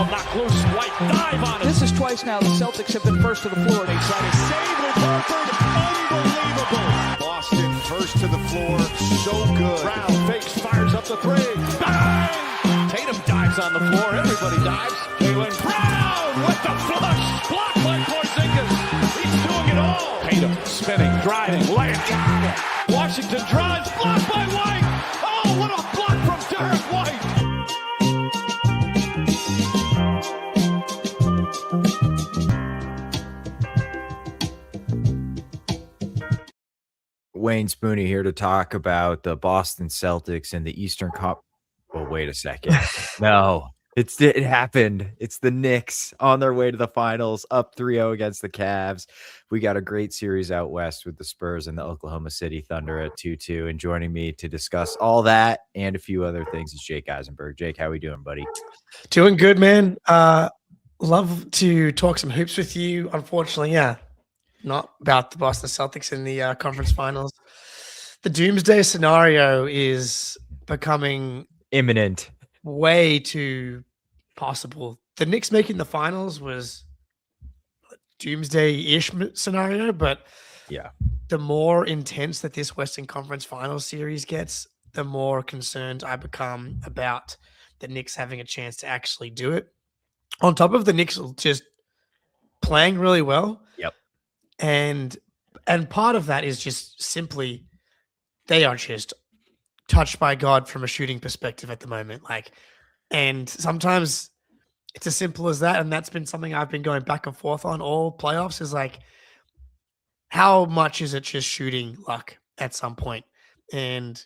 ball knocked loose. White dive on it. This is twice now the Celtics have been first to the floor. They try to save with Horford. Unbelievable. Boston first to the floor. So good. Brown fakes, fires up the three. Bang! Tatum dives on the floor. Everybody dives. Jaylen Brown with the flush. Blocked by Porzingis. He's doing it all. Tatum spinning, driving, laying. Got it. Washington drives. Blocked by White. Oh, what a block from Derrick White. Wayne Spooney here to talk about the Boston Celtics and the Eastern Cup. Oh, wait a second. No, it happened. It's the Knicks on their way to the finals, up 3-0 against the Cavs. We got a great series out west with the Spurs and the Oklahoma City Thunder at 2-2. And joining me to discuss all that and a few other things is Jake Eisenberg. Jake, how we doing, buddy? Doing good, man. Love to talk some hoops with you. Unfortunately, not about the Boston Celtics in the conference finals. The doomsday scenario is becoming Imminent. Way too possible. The Knicks making the finals was a doomsday-ish scenario, but yeah, the more intense that this Western Conference Finals series gets, the more concerned I become about the Knicks having a chance to actually do it. On top of the Knicks just playing really well. Yep. And part of that is just simply they are just touched by God from a shooting perspective at the moment. And sometimes it's as simple as that. And that's been something I've been going back and forth on all playoffs is how much is it just shooting luck at some point? And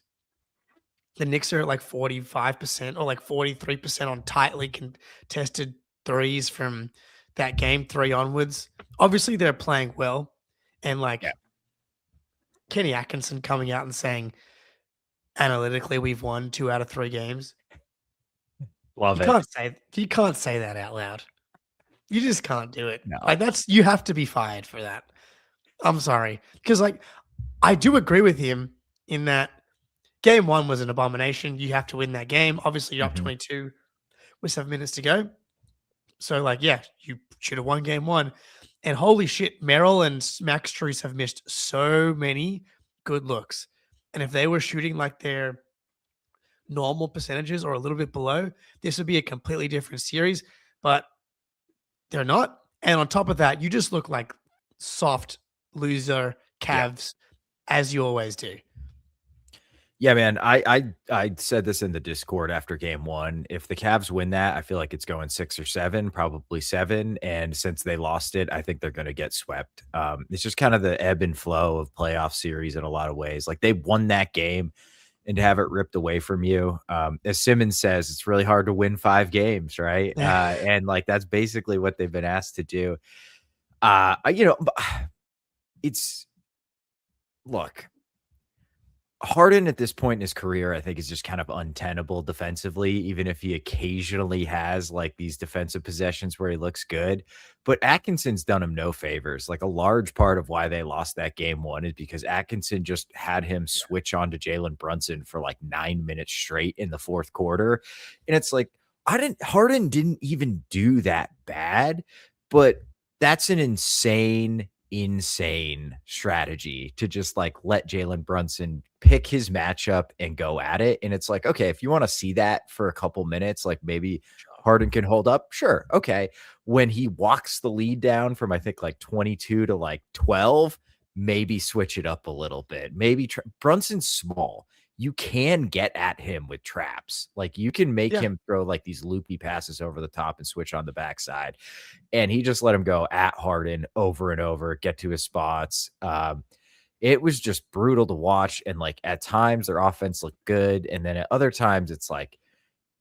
the Knicks are at 45% or 43% on tightly contested threes from that game 3 onwards. Obviously they're playing well. And Kenny Atkinson coming out and saying, analytically, we've won 2 out of 3 games. Love it. You can't say that out loud. You just can't do it. No. You have to be fired for that. I'm sorry. Because I do agree with him in that game 1 was an abomination. You have to win that game. Obviously, you're up 22 with 7 minutes to go. So you should have won game 1. And holy shit, Merrill and Max Strus have missed so many good looks. And if they were shooting like their normal percentages or a little bit below, this would be a completely different series. But they're not. And on top of that, you just look like soft loser Cavs, as you always do. Yeah, man. I said this in the Discord after game 1. If the Cavs win that, I feel like it's going 6 or 7, probably 7. And since they lost it, I think they're going to get swept. It's just kind of the ebb and flow of playoff series in a lot of ways. They won that game, and to have it ripped away from you, as Simmons says, it's really hard to win 5 games, right? And that's basically what they've been asked to do. Look. Harden at this point in his career, I think, is just kind of untenable defensively, even if he occasionally has these defensive possessions where he looks good. But Atkinson's done him no favors. A large part of why they lost that game 1 is because Atkinson just had him switch on to Jalen Brunson for 9 minutes straight in the 4th quarter. And it's Harden didn't even do that bad, but that's an insane strategy to just let Jalen Brunson pick his matchup and go at it. And it's okay, if you want to see that for a couple minutes, maybe Harden can hold up. Sure. Okay. When he walks the lead down from, I think 22 to 12, maybe switch it up a little bit. Maybe Brunson's small. You can get at him with traps. You can make him throw these loopy passes over the top and switch on the backside. And he just let him go at Harden over and over, get to his spots. It was just brutal to watch. And at times their offense looked good. And then at other times it's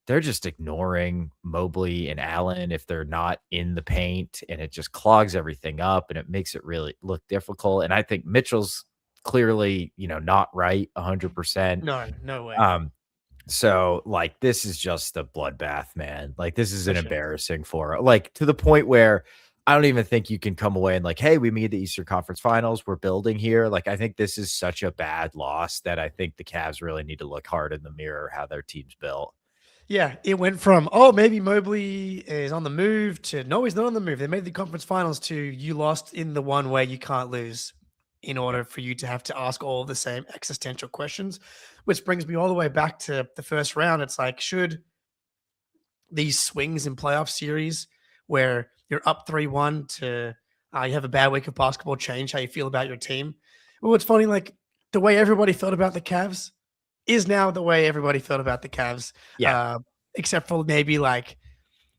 they're just ignoring Mobley and Allen if they're not in the paint, and it just clogs everything up and it makes it really look difficult. And I think Mitchell's clearly, not right 100%. No way. So this is just a bloodbath, man. This is an embarrassing for to the point where I don't even think you can come away and hey, we made the Eastern Conference Finals. We're building here. I think this is such a bad loss that I think the Cavs really need to look hard in the mirror how their team's built. Yeah, it went from, oh, maybe Mobley is on the move to, no, he's not on the move. They made the conference finals to, you lost in the one way you can't lose, in order for you to have to ask all the same existential questions, which brings me all the way back to the first round. It's like, should these swings in playoff series where you're up 3-1 to you have a bad week of basketball change how you feel about your team? Well, it's funny, like the way everybody felt about the Cavs is now the way everybody felt about the Cavs. Yeah. Except for maybe like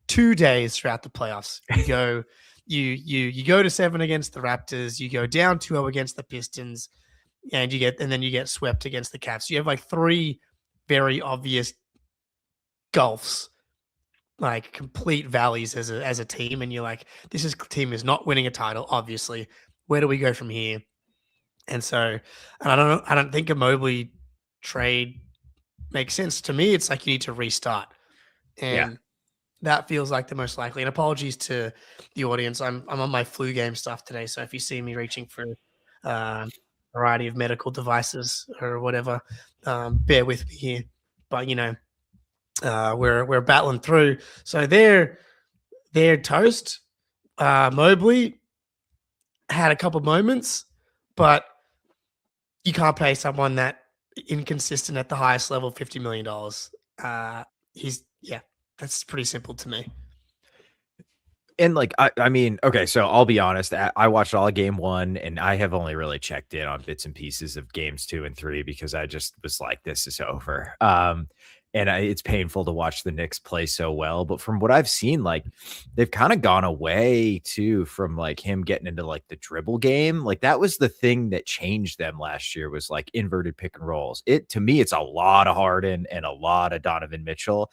2 days throughout the playoffs. You go, you go to 7 against the Raptors, you go down 2-0 against the Pistons, and then you get swept against the Cavs. So you have like 3 very obvious gulfs, like complete valleys as a team, and you're like, team is not winning a title, obviously. Where do we go from here? And so, and I don't think a Mobley trade makes sense to me. It's like you need to restart, and that feels like the most likely. And apologies to the audience, I'm on my flu game stuff today, so if you see me reaching for a variety of medical devices or whatever, bear with me here. But we're battling through. So they're toast. Mobley had a couple moments, but you can't pay someone that inconsistent at the highest level $50 million. That's pretty simple to me. And like, I mean, okay, so I'll be honest. I watched all of game 1, and I have only really checked in on bits and pieces of games 2 and 3 because I just was like, this is over. And it's painful to watch the Knicks play so well. But from what I've seen, like they've kind of gone away too from like him getting into like the dribble game. Like that was the thing that changed them last year, was like inverted pick and rolls. To me, it's a lot of Harden and a lot of Donovan Mitchell.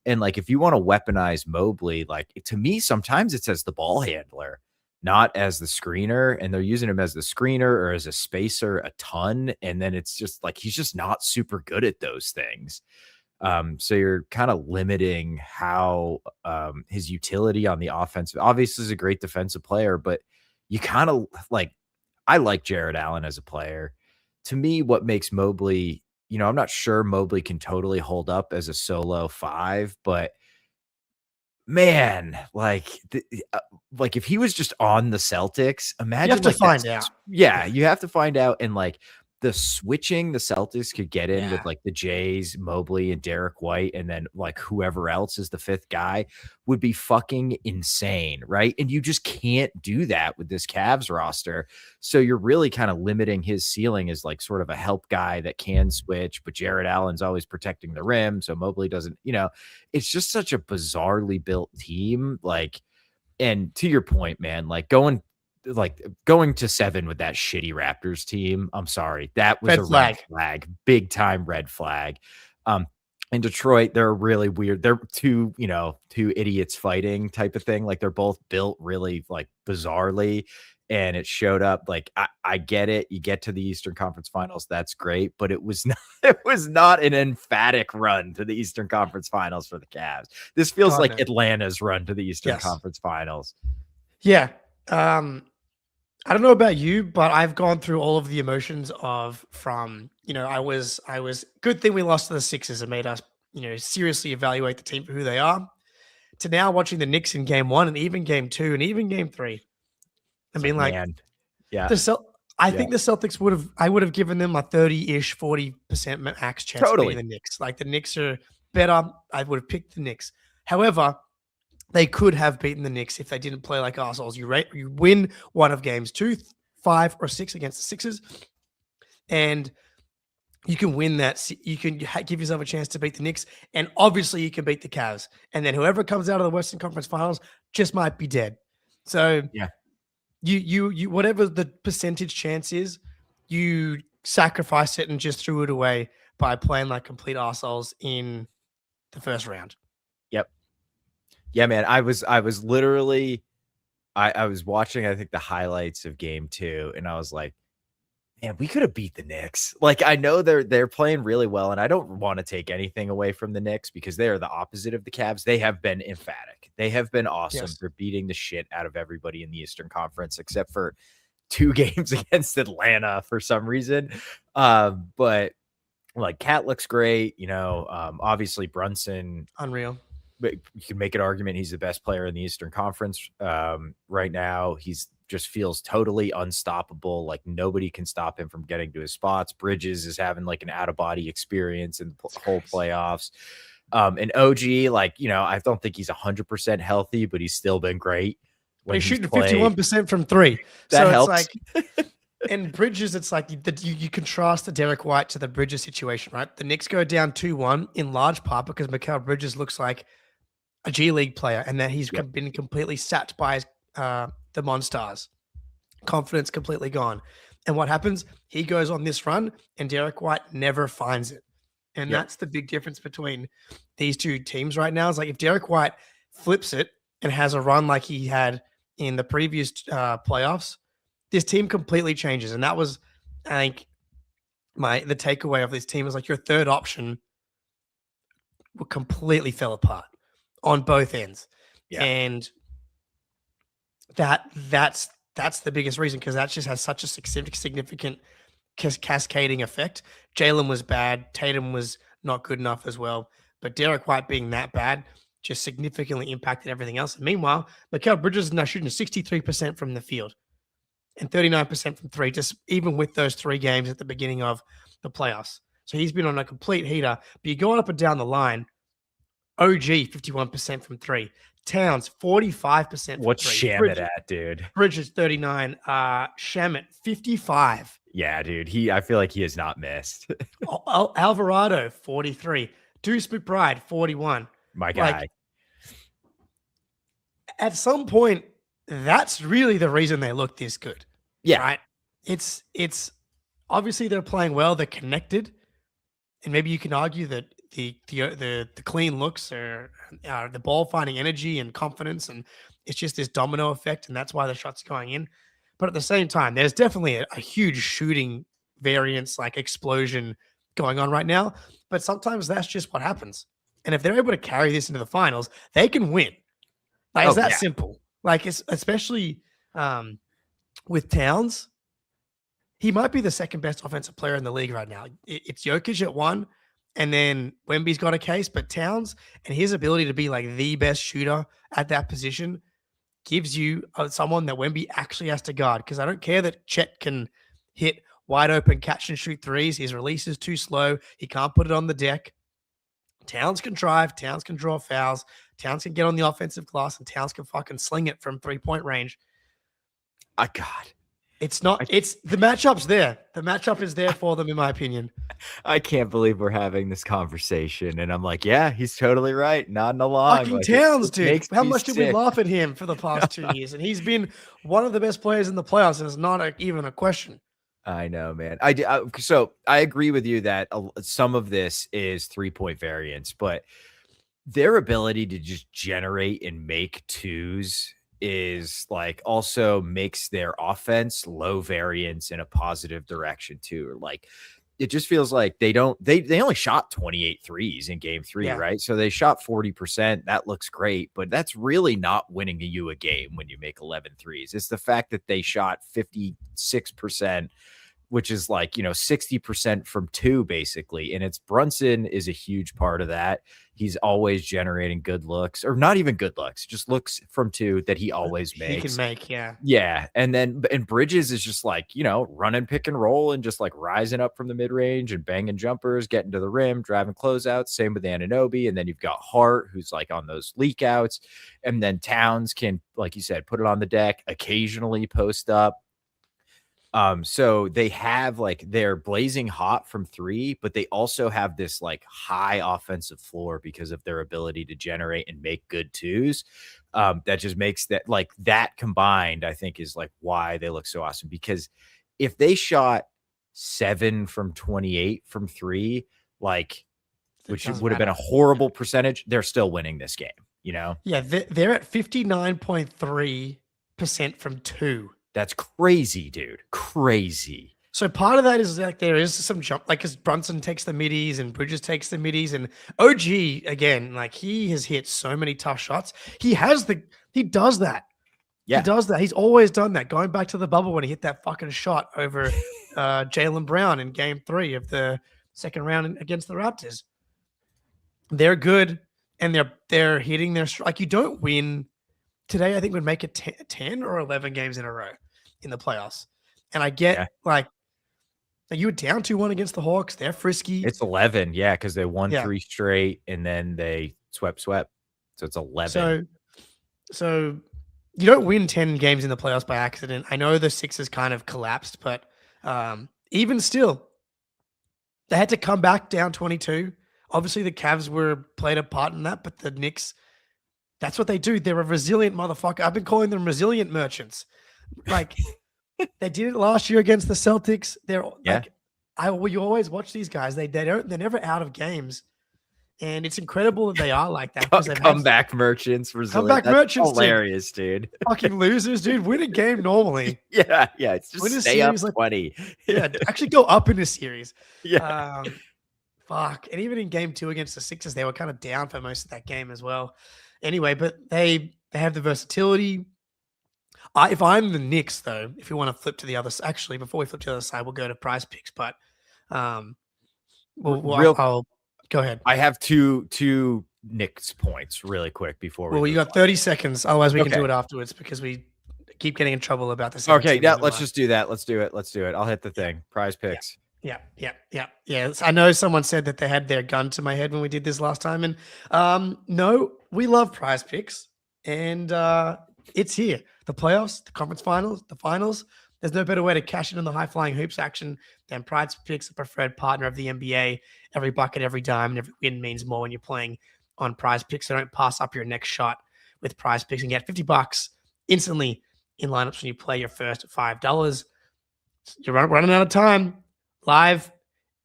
And like, if you want to weaponize Mobley, like to me, sometimes it's as the ball handler, not as the screener. And they're using him as the screener or as a spacer a ton. And then it's just like, he's just not super good at those things. So you're kind of limiting how his utility on the offense. Obviously, is a great defensive player, but you kind of like, I like Jared Allen as a player. To me, what makes Mobley, I'm not sure Mobley can totally hold up as a solo 5, but man, like if he was just on the Celtics, imagine you have to find out. Yeah, you have to find out. And like the switching the Celtics could get in with like the Jays, Mobley, and Derrick White, and then like whoever else is the 5th guy would be fucking insane, right? And you just can't do that with this Cavs roster. So you're really kind of limiting his ceiling as like sort of a help guy that can switch, but Jared Allen's always protecting the rim, so Mobley doesn't, it's just such a bizarrely built team. Like, and to your point, man, like going to 7 with that shitty Raptors team. I'm sorry. That was red flag, big time red flag. In Detroit, they're really weird. They're two idiots fighting type of thing. Like they're both built really like bizarrely. And it showed up. Like, I get it. You get to the Eastern Conference Finals. That's great. But it was not an emphatic run to the Eastern Conference Finals for the Cavs. This feels like Atlanta's run to the Eastern Conference Finals. Yeah. I don't know about you, but I've gone through all of the emotions from I was good thing we lost to the Sixers and made us, seriously evaluate the team for who they are, to now watching the Knicks in game 1 and even game 2 and even game 3. I mean, like, yeah. I think the Celtics I would have given them a 30-ish, 40% max chance of beating the Knicks. Like the Knicks are better. I would have picked the Knicks. However, they could have beaten the Knicks if they didn't play like assholes. You win one of games 2, 5, or 6 against the Sixers, and you can win that. You can give yourself a chance to beat the Knicks, and obviously you can beat the Cavs. And then whoever comes out of the Western Conference Finals just might be dead. So you whatever the percentage chance is, you sacrifice it and just threw it away by playing like complete assholes in the first round. Yep. Yeah, man. I was literally, I was watching, I think, the highlights of game 2, and I was like, man, we could have beat the Knicks. Like, I know they're playing really well, and I don't want to take anything away from the Knicks because they are the opposite of the Cavs. They have been emphatic. They have been awesome. They're beating the shit out of everybody in the Eastern Conference, except for 2 games against Atlanta for some reason. But Like Cat looks great, obviously Brunson, Unreal. but you can make an argument he's the best player in the Eastern Conference right now. He's just feels totally unstoppable. Like nobody can stop him from getting to his spots. Bridges is having like an out of body experience in the whole playoffs. And OG, I don't think he's 100% healthy, but he's still been great. But he's shooting 51% from three. That so helps. It's like, and Bridges, it's like you contrast the Derrick White to the Bridges situation, right? The Knicks go down 2-1 in large part because Mikal Bridges looks like a G League player and that he's been completely sapped by his, the Monstars. Confidence completely gone. And what happens? He goes on this run and Derrick White never finds it. And that's the big difference between these two teams right now. Is like if Derrick White flips it and has a run like he had in the previous playoffs, this team completely changes. And that was, I think, the takeaway of this team is like your third option completely fell apart on both ends. Yeah. And that's the biggest reason, because that just has such a significant cascading effect. Jaylen was bad. Tatum was not good enough as well. But Derrick White being that bad just significantly impacted everything else. And meanwhile, Mikal Bridges is now shooting 63% from the field and 39% from three, just even with those 3 games at the beginning of the playoffs. So he's been on a complete heater. But you're going up and down the line. OG, 51% from three. Towns, 45%. What's Shamet at, dude? Bridges, 39. Shamet, 55. Yeah, dude. I feel like he has not missed. Alvarado, 43. Deuce McBride, 41. My guy. Like, at some point, that's really the reason they look this good. Yeah. Right? It's obviously they're playing well, they're connected. And maybe you can argue that the clean looks are the ball finding energy and confidence, and it's just this domino effect, and that's why the shots are going in. But at the same time, there's definitely a huge shooting variance, like explosion going on right now. But sometimes that's just what happens. And if they're able to carry this into the finals, they can win. Like, it's that simple. Like, it's especially with Towns, he might be the second best offensive player in the league right now. It's Jokic at 1, and then Wemby's got a case, but Towns and his ability to be like the best shooter at that position gives you someone that Wemby actually has to guard. Because I don't care that Chet can hit wide open catch and shoot threes. His release is too slow. He can't put it on the deck. Towns can drive. Towns can draw fouls. Towns can get on the offensive glass, and Towns can fucking sling it from 3-point range. It's not. It's the matchup's there. The matchup is there for them, in my opinion. I can't believe we're having this conversation, and I'm like, yeah, he's totally right. Nodding along. Fucking like, Towns, dude. How much sick. did we laugh at him for the past 2 years? And he's been one of the best players in the playoffs, and it's not even a question. I know, man. So I agree with you that some of this is 3-point variance, but their ability to just generate and make twos is like also makes their offense low variance in a positive direction too. Like it just feels like they only shot 28 threes in game 3, right? So they shot 40%. That looks great, but that's really not winning you a game when you make 11 threes. It's the fact that they shot 56%, which is like, 60% from 2 basically. And it's Brunson is a huge part of that. He's always generating good looks, or not even good looks, just looks from 2 that he always makes. He can make, yeah. Yeah. And Bridges is just like, running pick and roll and just like rising up from the mid range and banging jumpers, getting to the rim, driving closeouts. Same with Anunoby. And then you've got Hart, who's like on those leak outs. And then Towns can, like you said, put it on the deck, occasionally post up. So they have like they're blazing hot from 3, but they also have this like high offensive floor because of their ability to generate and make good twos. That just makes that like that combined, I think, is like why they look so awesome. Because if they shot 7 from 28 from 3, like which would have been a horrible percentage, they're still winning this game, Yeah, they're at 59.3% from 2. That's crazy, dude. Crazy. So part of that is like there is some jump, like because Brunson takes the middies and Bridges takes the middies, and OG again, like he has hit so many tough shots. He does that. Yeah. He does that. He's always done that. Going back to the bubble when he hit that fucking shot over Jaylen Brown in game 3 of the second round against the Raptors. They're good, and they're hitting their like. You don't win today. I think would make it 10 or 11 games in a row in the playoffs. And I get like you were down 2-1 against the Hawks. They're frisky. It's 11, yeah, because they won Yeah. 3 straight and then they swept. So it's 11. So you don't win 10 games in the playoffs by accident. I know the Sixers kind of collapsed, but even still, they had to come back down 22. Obviously, the Cavs played a part in that, but the Knicks, that's what they do. They're a resilient motherfucker. I've been calling them resilient merchants. Like they did it last year against the Celtics. They're like, you always watch these guys. They're never out of games. And it's incredible that they are like that. Comeback merchants, resilient. That's merchants, hilarious, dude. Fucking losers, dude. Win a game normally. Yeah. It's just Win a stay up series, 20. Actually go up in a series. Yeah. Fuck. And even in game 2 against the Sixers, they were kind of down for most of that game as well. Anyway, but they have the versatility. If I'm the Knicks, though, if you want to flip to the other side, actually, before we flip to the other side, we'll go to prize picks. But I'll go ahead. I have two Knicks points really quick before we. Well, you got 30 seconds. Otherwise, we can do it afterwards because we keep getting in trouble about this. Okay, yeah, let's just do that. Let's do it. I'll hit the thing. Prize picks. Yeah. I know someone said that they had their gun to my head when we did this last time, and no, we love prize picks, and it's here. The playoffs, the conference finals, the finals. There's no better way to cash in on the high-flying hoops action than Prize Picks, a preferred partner of the NBA. Every bucket, every dime, and every win means more when you're playing on Prize Picks. So don't pass up your next shot with Prize Picks and get $50 instantly in lineups when you play your first $5. You're running out of time. Live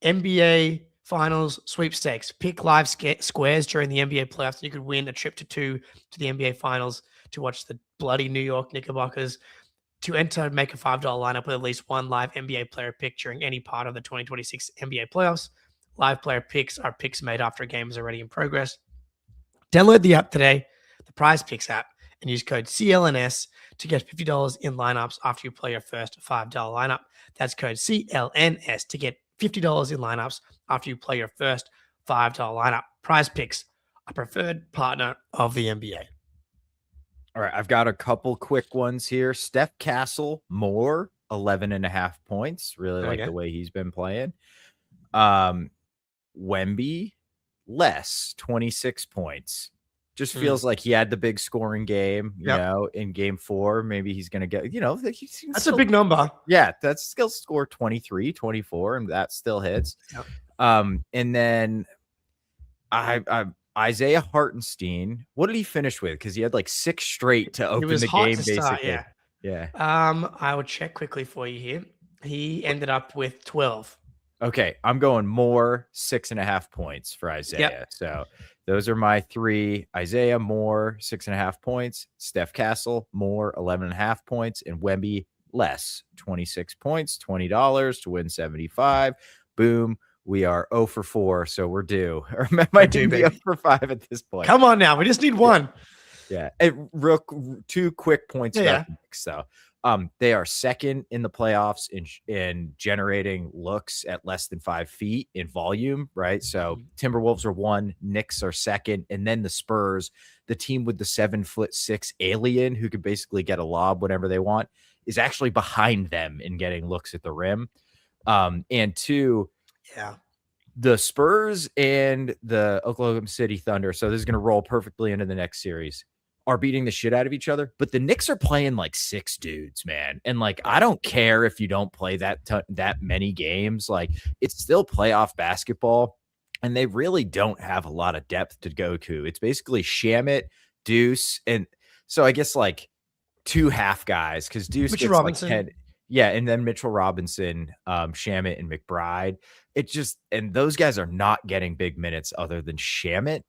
NBA Finals sweepstakes. Pick live squares during the NBA playoffs, and you could win a trip to the NBA Finals to watch the bloody New York Knickerbockers. To enter, make a $5 lineup with at least one live NBA player pick during any part of the 2026 NBA playoffs. Live player picks are picks made after a game is already in progress. Download the app today, the Prize Picks app, and use code CLNS to get $50 in lineups after you play your first $5 lineup. That's code CLNS to get $50 in lineups after you play your first $5 lineup. Prize Picks, a preferred partner of the NBA. All right, I've got a couple quick ones here. Steph Castle, more 11.5 points. Really like the way he's been playing. Wemby, less 26 points. Just feels like he had the big scoring game, you know, in game 4. Maybe he's going to get, that's a big number. Yeah, that's still score 23, 24, and that still hits. Yep. And then Isaiah Hartenstein, what did he finish with? Because he had like 6 straight to open the game, basically. Yeah. I would check quickly for you here. He ended up with 12. Okay, I'm going more 6.5 points for Isaiah. Yep. So those are my 3. Isaiah, more 6.5 points. Steph Castle, more 11.5 points. And Wemby, less 26 points, $20 to win 75. Boom. We are 0 for 4, so we're due. Or might be 0 for 5 at this point. Come on now. We just need one. Yeah. Real 2 quick points. So they are second in the playoffs in generating looks at less than 5 feet in volume, right? So Timberwolves are 1, Knicks are 2nd, and then the Spurs, the team with the 7'6" alien who could basically get a lob whenever they want, is actually behind them in getting looks at the rim. And 2, the Spurs and the Oklahoma City Thunder, so this is going to roll perfectly into the next series, are beating the shit out of each other, but the Knicks are playing like 6 dudes, man. And like, I don't care if you don't play that many games. Like, it's still playoff basketball, and they really don't have a lot of depth to go to. It's basically Shamet, Deuce, and so I guess like 2 half guys, because Deuce Mitchell gets Robinson. like 10. Yeah, and then Mitchell Robinson, Shamet, and McBride. It just, and those guys are not getting big minutes other than Shamet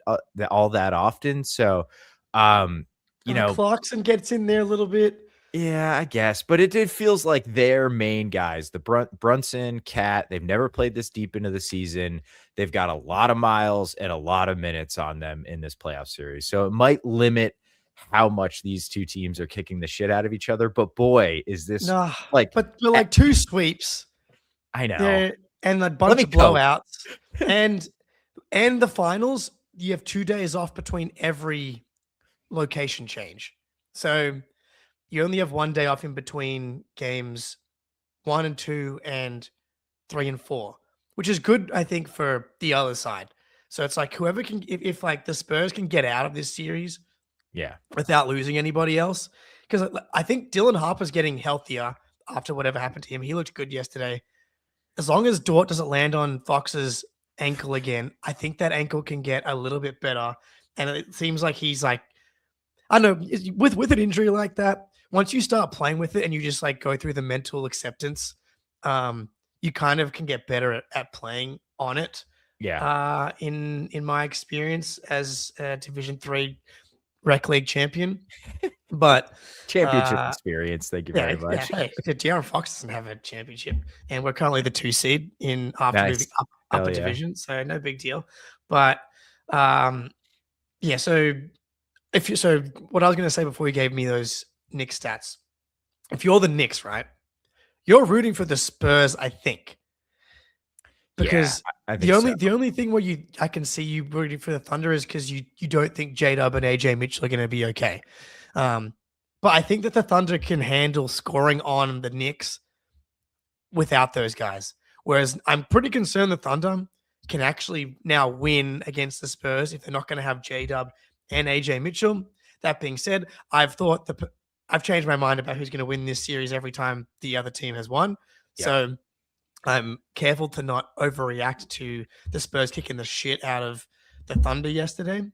all that often. So, Clarkson gets in there a little bit. Yeah, I guess, but it feels like their main guys, the Brunson, Cat. They've never played this deep into the season. They've got a lot of miles and a lot of minutes on them in this playoff series, so it might limit how much these 2 teams are kicking the shit out of each other. But boy, is this but 2 sweeps. I know. and a bunch of blowouts, and the finals. You have 2 days off between every location change, so you only have 1 day off in between games 1 and 2 and 3 and 4, which is good, I think, for the other side. So it's like whoever can, if like the Spurs can get out of this series, without losing anybody else, because I think Dylan Harper's getting healthier after whatever happened to him. He looked good yesterday. As long as Dort doesn't land on Fox's ankle again, I think that ankle can get a little bit better. And it seems like he's like, I don't know, with an injury like that, once you start playing with it and you just like go through the mental acceptance, you kind of can get better at playing on it. Yeah. In my experience as a Division 3 rec league champion, but championship experience. Thank you very much. Yeah, hey, De'Aaron Fox doesn't have a championship, and we're currently the 2 seed in after moving up a division, so no big deal. But yeah. So what I was going to say before you gave me those Knicks stats, if you're the Knicks, right, you're rooting for the Spurs, I think. Because I think the only thing where I can see you rooting for the Thunder is because you don't think J-Dub and AJ Mitchell are going to be okay. But I think that the Thunder can handle scoring on the Knicks without those guys. Whereas I'm pretty concerned the Thunder can actually now win against the Spurs if they're not going to have J-Dub and AJ Mitchell. That being said, I've changed my mind about who's going to win this series every time the other team has won. Yeah. So I'm careful to not overreact to the Spurs kicking the shit out of the Thunder yesterday.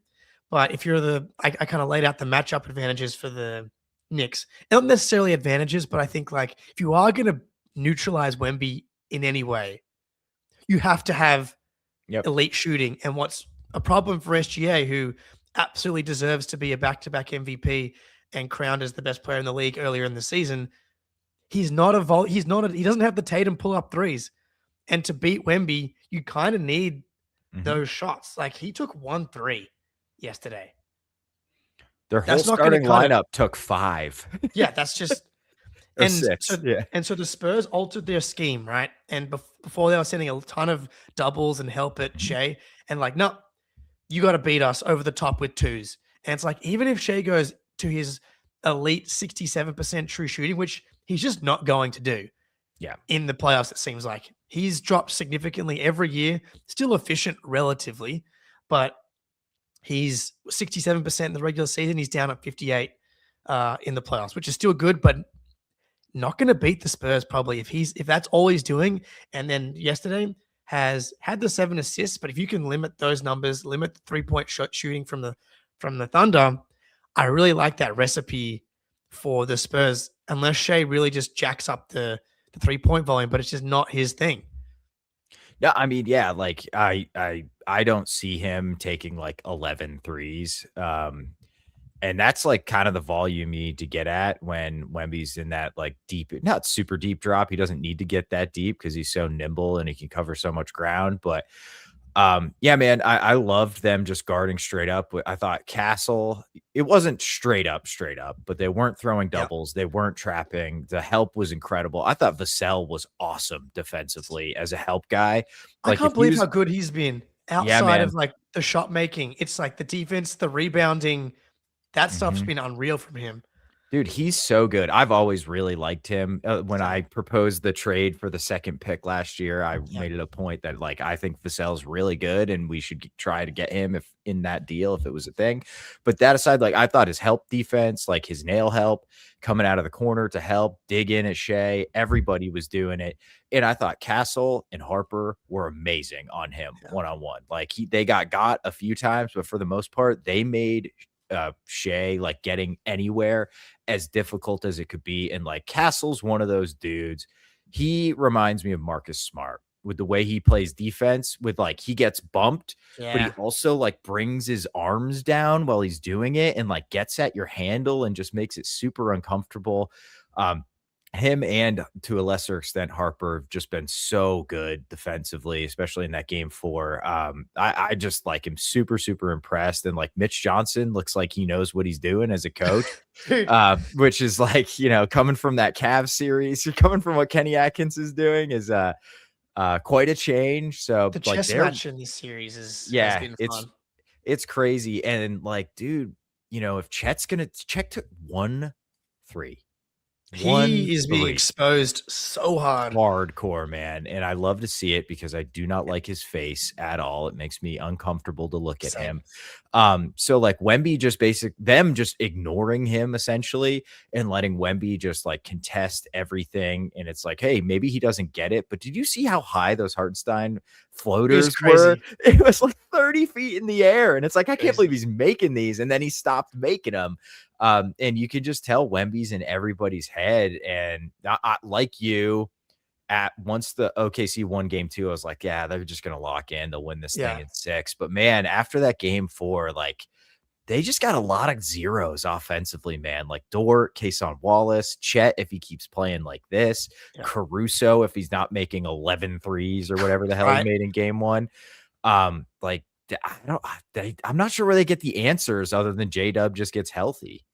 But if you're I kind of laid out the matchup advantages for the Knicks. Not necessarily advantages, but I think like if you are going to neutralize Wemby in any way, you have to have elite shooting. And what's a problem for SGA, who absolutely deserves to be a back-to-back MVP and crowned as the best player in the league earlier in the season, he doesn't have the Tatum pull-up threes. And to beat Wemby, you kind of need those shots. Like he took 1-3 yesterday. Their whole starting lineup took 5. Yeah, that's just and 6. So the Spurs altered their scheme, right? And before they were sending a ton of doubles and help at Shea, and like, no, you got to beat us over the top with 2s. And it's like, even if Shea goes to his elite 67% true shooting, which he's just not going to do. Yeah. In the playoffs, it seems like he's dropped significantly every year, still efficient relatively, but he's 67% in the regular season. He's down at 58 in the playoffs, which is still good, but not going to beat the Spurs probably if that's all he's doing. And then yesterday has had the 7 assists, but if you can limit those numbers, limit the 3-point shot shooting from the Thunder, I really like that recipe for the Spurs, unless Shea really just jacks up the 3-point volume, but it's just not his thing. Yeah, I mean, yeah, like I don't see him taking like 11 threes. And that's like kind of the volume you need to get at when Wemby's in that like deep, not super deep drop. He doesn't need to get that deep because he's so nimble and he can cover so much ground. But yeah, man, I loved them just guarding straight up. I thought Castle, it wasn't straight up, but they weren't throwing doubles. They weren't trapping. The help was incredible. I thought Vassell was awesome defensively as a help guy. Like, I can't believe how good he's been outside of like the shot making. It's like the defense, the rebounding, that stuff's been unreal from him. Dude, he's so good. I've always really liked him. When I proposed the trade for the 2nd pick last year, I made it a point that like I think Vassell's really good and we should try to get him if in that deal if it was a thing. But that aside, like I thought his help defense, like his nail help coming out of the corner to help dig in at Shea, everybody was doing it. And I thought Castle and Harper were amazing on him one-on-one. Like they got a few times, but for the most part, they made Shea like getting anywhere as difficult as it could be. And like Castle's one of those dudes. He reminds me of Marcus Smart with the way he plays defense, with like he gets bumped, but he also like brings his arms down while he's doing it and like gets at your handle and just makes it super uncomfortable. Him and to a lesser extent Harper have just been so good defensively, especially in that game 4. I just like him super impressed, and like Mitch Johnson looks like he knows what he's doing as a coach, which is like, you know, coming from that Cavs series, you're coming from what Kenny Atkins is doing is Quite a change. So The like chess match in this series has been fun. it's crazy. And like, dude, if Chet took 1-3. He is being 1-3. exposed so hard. Hardcore, man. And I love to see it because I do not like his face at all. It makes me uncomfortable to look at Same. him. So like Wemby them just ignoring him essentially and letting Wemby just like contest everything. And it's like, hey, maybe he doesn't get it. But did you see how high those Hartenstein floaters were? It was like 30 feet in the air. And it's like, I can't believe he's making these. And then he stopped making them. And you could just tell Wemby's in everybody's head. And like you, once the OKC won game 2, I was like, yeah, they're just going to lock in. They'll win this thing in 6. But man, after that game 4, like they just got a lot of zeros offensively, man. Like Dort, Kason Wallace, Chet, if he keeps playing like this, Caruso, if he's not making 11 threes or whatever the hell he made in game 1. Like, I'm not sure where they get the answers other than J-Dub just gets healthy.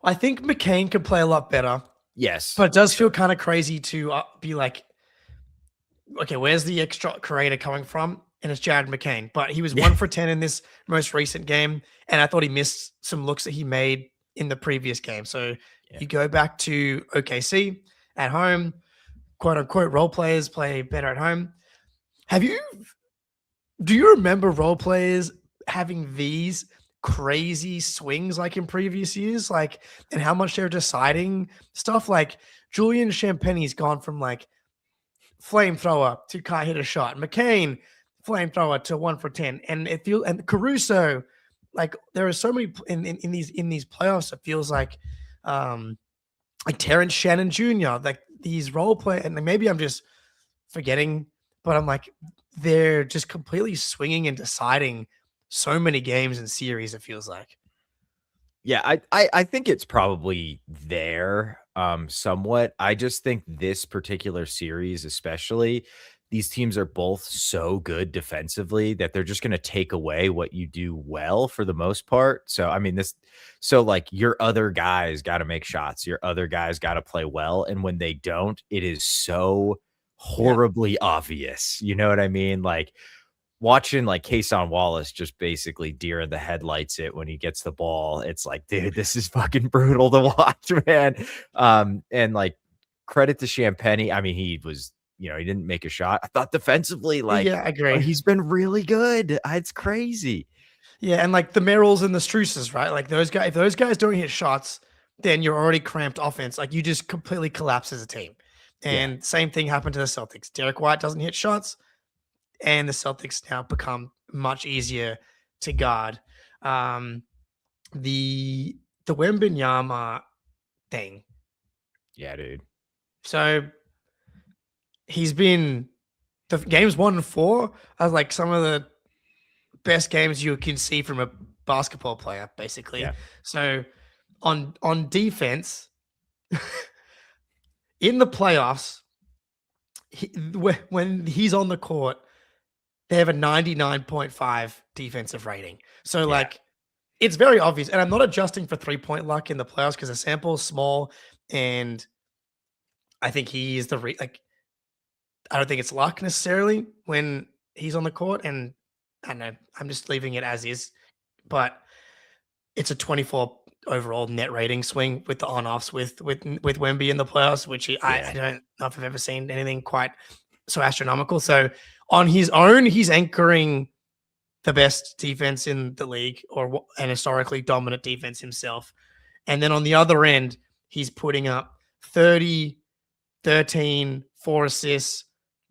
I think McCain could play a lot better. Yes. But it does feel kind of crazy to be like, okay, where's the extra creator coming from? And it's Jared McCain. But he was 1 for 10 in this most recent game. And I thought he missed some looks that he made in the previous game. So you go back to OKC at home, quote unquote, role players play better at home. Do you remember role players having these crazy swings like in previous years? Like, and how much they're deciding stuff? Like Julian Champagne's gone from like flamethrower to can't hit a shot. McCain, flamethrower to 1 for 10. And and Caruso, like there are so many in these playoffs, it feels like Terrence Shannon Jr., like these role play, and maybe I'm just forgetting, but I'm like, they're just completely swinging and deciding so many games and series, it feels like. Yeah, I think it's probably there somewhat. I just think this particular series, especially, these teams are both so good defensively that they're just going to take away what you do well for the most part. So, I mean, like your other guys got to make shots. Your other guys got to play well. And when they don't, it is so horribly obvious. You know what I mean? Like watching like Kason Wallace just basically deer in the headlights it when he gets the ball. It's like, dude, this is fucking brutal to watch, man. And like credit to Champagne. I mean, he was, he didn't make a shot. I thought defensively, like, I agree. He's been really good. It's crazy. Yeah, and like the Merrills and the Struces, right? Like those guys, if those guys don't hit shots, then you're already cramped offense. Like you just completely collapse as a team. And same thing happened to the Celtics. Derrick White doesn't hit shots, and the Celtics now become much easier to guard. The Wembanyama thing. Yeah, dude. So he's been the games 1 and 4 are like some of the best games you can see from a basketball player, basically. Yeah. So on defense, in the playoffs, when he's on the court, they have a 99.5 defensive rating. So like it's very obvious. And I'm not adjusting for 3-point luck in the playoffs because the sample is small, and I think he is I don't think it's luck necessarily when he's on the court, and I don't know, I'm just leaving it as is, but it's a 24 overall net rating swing with the on-offs with Wemby in the playoffs, which I don't know if I've ever seen anything quite so astronomical. So on his own, he's anchoring the best defense in the league, or an historically dominant defense himself. And then on the other end, he's putting up 30, 13, 4 assists,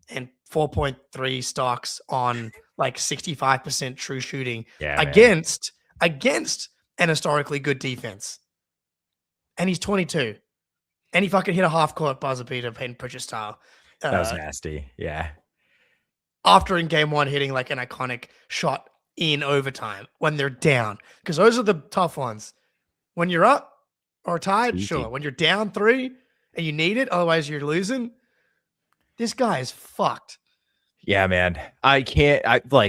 and 4.3 stocks on like 65% true shooting against an historically good defense. And he's 22. And he fucking hit a half-court buzzer beater, Peyton Pritchard style. That was nasty. Yeah. After in game 1 hitting like an iconic shot in overtime when they're down. Because those are the tough ones. When you're up or tied, sure. When you're down 3 and you need it, otherwise you're losing, this guy is fucked. Yeah, man. I can't.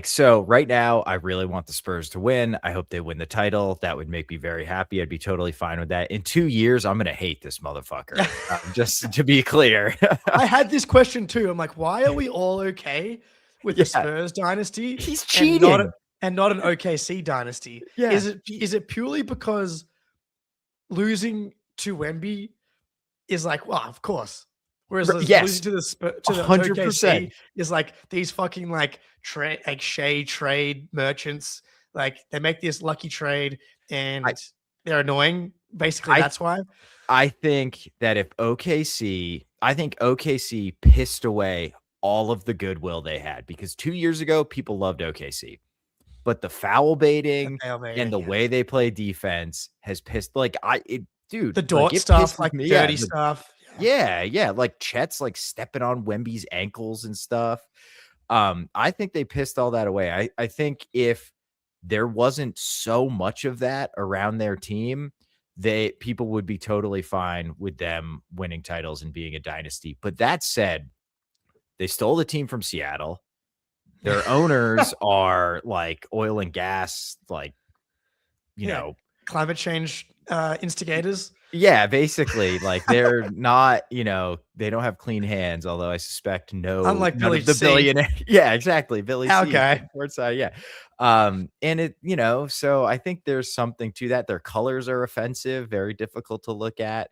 So right now, I really want the Spurs to win. I hope they win the title. That would make me very happy. I'd be totally fine with that. In 2 years, I'm gonna hate this motherfucker. Just to be clear. I had this question too. I'm like, why are we all okay with the Spurs dynasty? He's and cheating. not an OKC dynasty? Yeah. Is it purely because losing to Wemby is like, well, of course. Whereas Yes. losing to the 100%. OKC is like these fucking like Shea trade merchants. Like they make this lucky trade and they're annoying. Basically, that's why. I think OKC pissed away all of the goodwill they had because 2 years ago, people loved OKC. But the foul baiting and the way they play defense has pissed dude. The Dort stuff, like dirty stuff. Yeah. Like Chet's like stepping on Wemby's ankles and stuff. I think they pissed all that away. I think if there wasn't so much of that around their team, people would be totally fine with them winning titles and being a dynasty. But that said, they stole the team from Seattle. Their owners are like oil and gas, like, you know, climate change instigators. Yeah, basically, like they're not, they don't have clean hands. Although I suspect unlike none Billy of the C. billionaire. Yeah, exactly, Billy C. Okay, yeah. And it, so I think there's something to that. Their colors are offensive, very difficult to look at.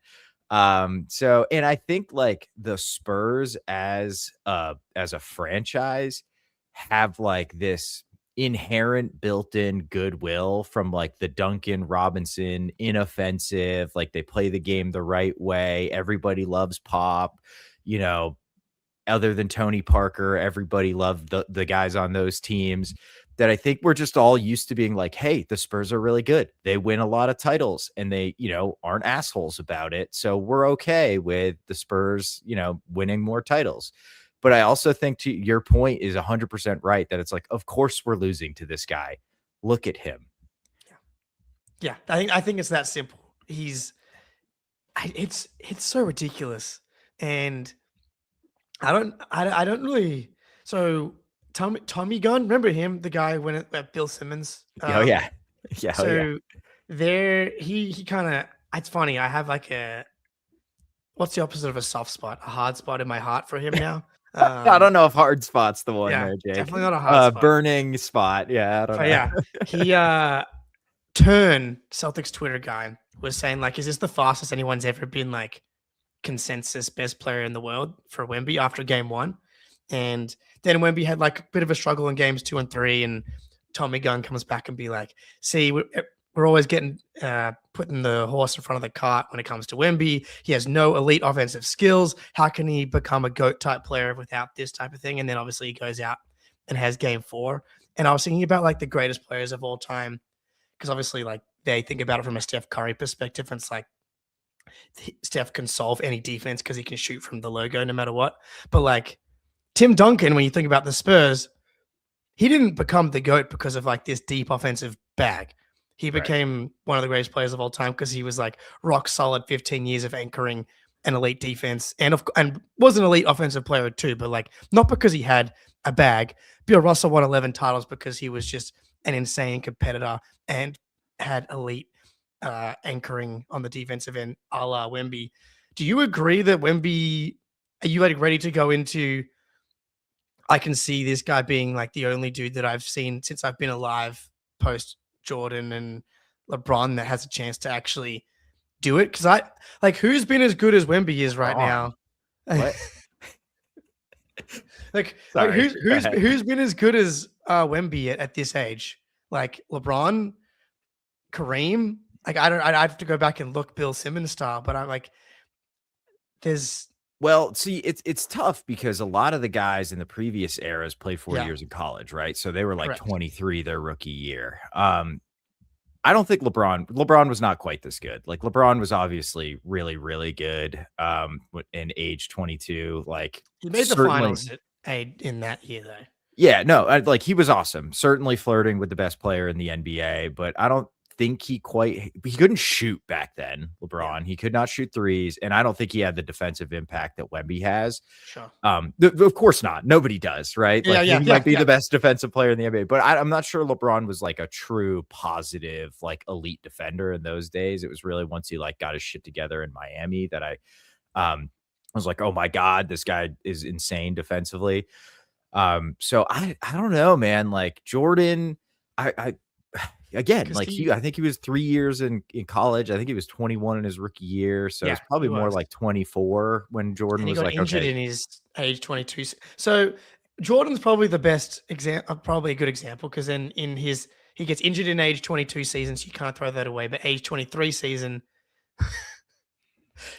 So, and I think like the Spurs as a franchise have like this inherent built-in goodwill from like the Duncan Robinson inoffensive, like they play the game the right way. Everybody loves Pop, other than Tony Parker, everybody loved the guys on those teams that I think we're just all used to being like, hey, the Spurs are really good. They win a lot of titles and they, aren't assholes about it. So we're okay with the Spurs, winning more titles. But I also think to your point is 100% right that it's like, of course we're losing to this guy. Look at him. Yeah. I think it's that simple. It's so ridiculous. And I don't really. So Tommy Gunn, remember him, the guy when at Bill Simmons? Yeah. So there, he kind of. It's funny. I have like what's the opposite of a soft spot? A hard spot in my heart for him now. I don't know if hard spot's the one there, Jake. Definitely not a hard spot. Burning spot. Yeah, I don't know. Yeah, he Celtics Twitter guy was saying like, is this the fastest anyone's ever been like consensus best player in the world for Wemby after game 1? And then Wemby had like a bit of a struggle in games 2 and 3, and Tommy Gunn comes back and be like, see, we're always getting putting the horse in front of the cart when it comes to Wemby. He has no elite offensive skills. How can he become a GOAT type player without this type of thing? And then obviously he goes out and has game 4. And I was thinking about like the greatest players of all time, because obviously like they think about it from a Steph Curry perspective. And it's like Steph can solve any defense because he can shoot from the logo no matter what. But like Tim Duncan, when you think about the Spurs, he didn't become the GOAT because of like this deep offensive bag. He became one of the greatest players of all time because he was like rock solid 15 years of anchoring an elite defense and was an elite offensive player too, but like not because he had a bag. Bill Russell won 11 titles because he was just an insane competitor and had elite anchoring on the defensive end, a la Wemby. Do you agree that Wemby, are you like ready to go into, I can see this guy being like the only dude that I've seen since I've been alive post Jordan and LeBron that has a chance to actually do it? Because I like, who's been as good as Wemby is right now? Who's been as good as Wemby at this age? Like LeBron, Kareem. Like I'd have to go back and look Bill Simmons style, but I'm like, well, see, it's tough because a lot of the guys in the previous eras played 4 years in college, right? So they were like 23 their rookie year. I don't think LeBron was not quite this good. Like LeBron was obviously really, really good in age 22. Like he made the finals in that year though. Yeah, no, like he was awesome. Certainly flirting with the best player in the NBA, but I don't think he couldn't shoot back then, LeBron. He could not shoot threes, and I don't think he had the defensive impact that Wemby has. Sure. Of course not. Nobody does, right? Like he might be the best defensive player in the NBA, but I'm not sure LeBron was like a true positive, like elite defender in those days. It was really once he like got his shit together in Miami that I was like, oh my God, this guy is insane defensively. So I don't know, man. Like Jordan, again, like I think he was 3 years in college. I think he was 21 in his rookie year. So it's probably more like 24 when Jordan was like injured in his age 22. So Jordan's probably the best example, probably a good example, because then he gets injured in age 22 season, so you can't throw that away. But age 23 season,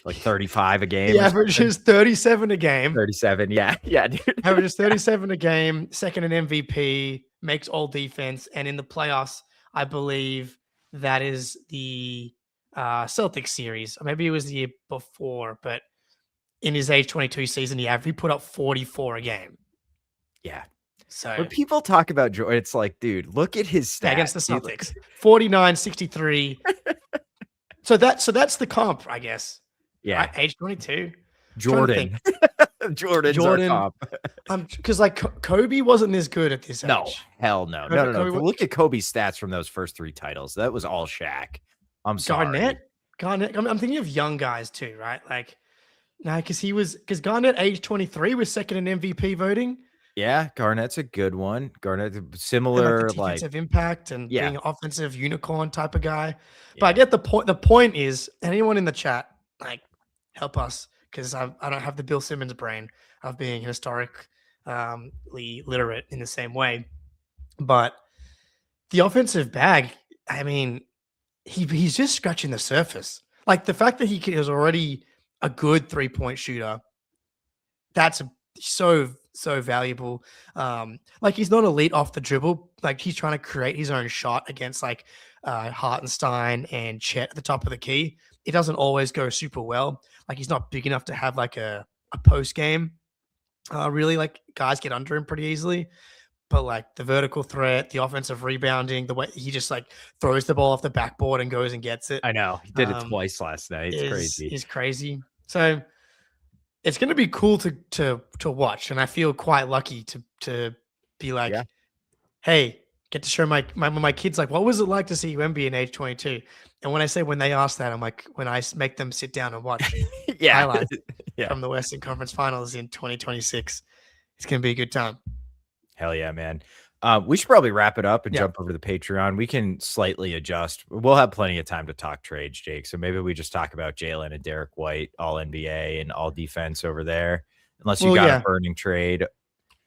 like 35 a game. He averages 37 a game. 37, yeah, dude. Averages 37 a game, second in MVP, makes all defense, and in the playoffs, I believe that is the Celtics series. Or maybe it was the year before, but in his age 22 season, he put up 44 a game. Yeah. So when people talk about Jordan, it's like, dude, look at his stats against the Celtics. 49, 63. So that's the comp, I guess. Yeah. Right? Age 22. Jordan's our comp. Because like Kobe wasn't this good at this age. No, hell no. No. Look at Kobe's stats from those first 3 titles. That was all Shaq. I'm sorry. Garnett. I'm thinking of young guys too, right? Like, no, because Garnett, age 23, was second in MVP voting. Yeah, Garnett's a good one. Garnett, similar, and like defensive impact and being an offensive unicorn type of guy. But I get the point. The point is, anyone in the chat, like, help us, because I don't have the Bill Simmons brain of being historically literate in the same way. But the offensive bag, I mean, he's just scratching the surface. Like the fact that he is already a good 3-point shooter, that's so valuable. Like he's not elite off the dribble. Like he's trying to create his own shot against like Hartenstein and Chet at the top of the key. It doesn't always go super well. Like he's not big enough to have like a post game. Really, like guys get under him pretty easily. But like the vertical threat, the offensive rebounding, the way he just like throws the ball off the backboard and goes and gets it. I know he did it twice last night. It's crazy. He's crazy. So it's going to be cool to watch, and I feel quite lucky to be like, hey, get to show my kids like, what was it like to see Wemby in age 22? And when they ask that, I'm like, when I make them sit down and watch highlights from the Western Conference Finals in 2026, it's going to be a good time. Hell yeah, man. We should probably wrap it up and jump over to the Patreon. We can slightly adjust. We'll have plenty of time to talk trades, Jake. So maybe we just talk about Jaylen and Derrick White, all NBA and all defense over there, unless you got a burning trade.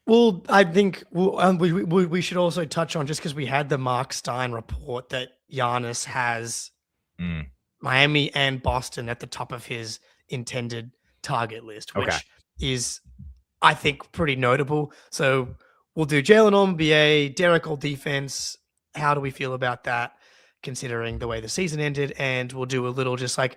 Well, I think we should also touch on, just because we had the Mark Stein report, that Giannis has Miami and Boston at the top of his intended target list, which is, I think, pretty notable. So we'll do Jaylen all NBA, Derrick all defense. How do we feel about that, considering the way the season ended? And we'll do a little just like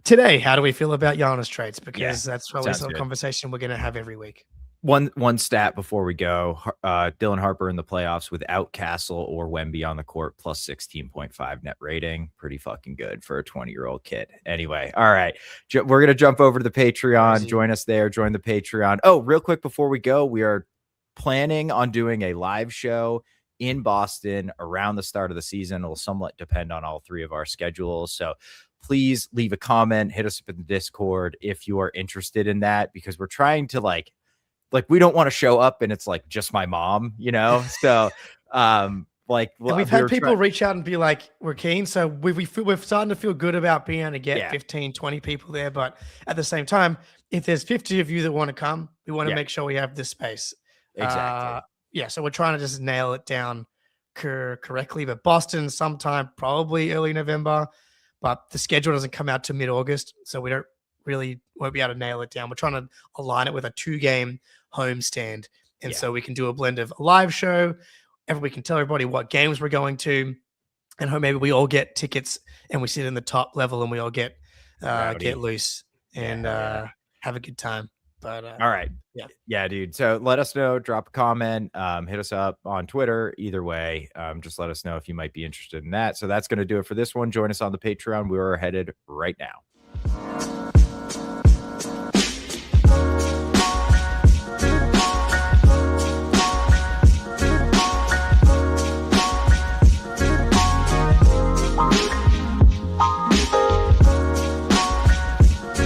today, how do we feel about Giannis trades? Because that's probably some conversation we're going to have every week. One stat before we go, Dylan Harper in the playoffs without Castle or Wemby on the court, plus 16.5 net rating. Pretty fucking good for a 20-year-old kid. Anyway, all right. We're going to jump over to the Patreon. Join us there. Join the Patreon. Oh, real quick before we go, we are planning on doing a live show in Boston around the start of the season. It'll somewhat depend on all 3 of our schedules. So please leave a comment, hit us up in the Discord if you are interested in that, because we're trying to like we don't want to show up and it's like just my mom, you know? So, like, and we've had people reach out and be like, we're keen. So we're starting to feel good about being able to get 15, 20 people there. But at the same time, if there's 50 of you that want to come, we want to make sure we have this space. Exactly. So we're trying to just nail it down correctly. But Boston sometime, probably early November, but the schedule doesn't come out to mid-August. So we won't be able to nail it down. We're trying to align it with a 2-game homestand. And so we can do a blend of a live show. We can tell everybody what games we're going to, and maybe we all get tickets and we sit in the top level and we all get loose and have a good time. But all right. Yeah, dude. So let us know, drop a comment, hit us up on Twitter. Either way, just let us know if you might be interested in that. So that's going to do it for this one. Join us on the Patreon. We're headed right now.